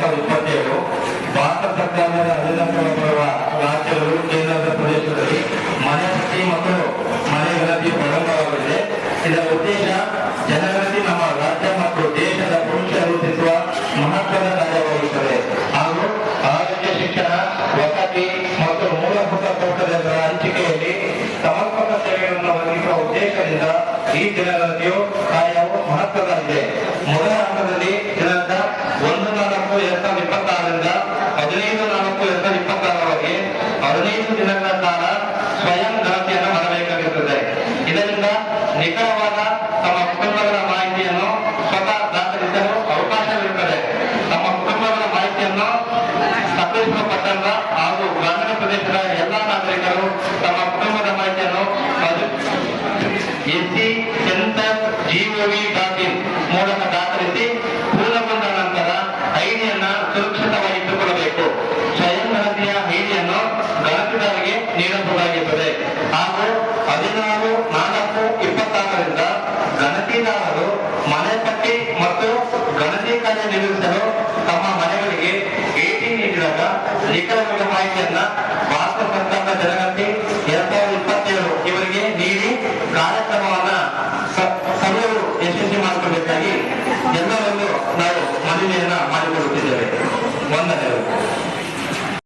2027 ಭಾರತ ಸರ್ಕಾರದ ಅಧೀನದಲ್ಲಿರುವ ರಾಜ್ಯಗಳು ಕೇಂದ್ರದ ಪ್ರದೇಶದಲ್ಲಿ ಮನೆ ಪಟ್ಟಿ ಮತ್ತು ಮನೆ ಗಣತಿ ಪ್ರಾರಂಭವಾಗಲಿದೆ. ಇದರ ಉದ್ದೇಶ ಜನಗಣತಿ ನಮ್ಮ ರಾಜ್ಯ ಮತ್ತು ದೇಶದ ಭವಿಷ್ಯ ರೂಪಿಸುವ ಮಹತ್ವದ ಕಾರ್ಯವಾಗುತ್ತದೆ ಹಾಗೂ ಆರೋಗ್ಯ, ಶಿಕ್ಷಣ, ವಸತಿ ಮತ್ತು ಮೂಲಭೂತ ಸೌಕರ್ಯಗಳ ಹಂಚಿಕೆಯಲ್ಲಿ ಸಮರ್ಪಕ ಸೇವೆಗಳನ್ನು ಒದಗಿಸುವ ಉದ್ದೇಶದಿಂದ ಈ ಜನಗಣತಿಯು ಕಾರ್ಯವು ಮಹತ್ವದಾಗಿದೆ. ಮೊದಲ ಹಂತದಲ್ಲಿ ದಿನಾಂಕ 1/4/2026ರಿಂದ 15/4/2026ರವರೆಗೆ 15 ದಿನಗಳ ಕಾಲ ಸ್ವಯಂ ಗಣತಿಯನ್ನು ಮಾಡಬೇಕಾಗುತ್ತದೆ. ಇದರಿಂದ ನಿಖರವಾದ ತಮ್ಮ ಕುಟುಂಬಗಳ ಮಾಹಿತಿಯನ್ನು ಸ್ವತಃ ದಾಖಲಿಸಲು ಅವಕಾಶವಿರುತ್ತದೆ. ತಮ್ಮ ಕುಟುಂಬಗಳ ಮಾಹಿತಿಯನ್ನು ಸಕಲಿಸುವ ಪಟ್ಟಣ ಹಾಗೂ ಗ್ರಾಮೀಣ ಪ್ರದೇಶದ ಎಲ್ಲಾ ನಾಗರಿಕರು ತಮ್ಮ ಕುಟುಂಬದ ಮಾಹಿತಿಯನ್ನು SC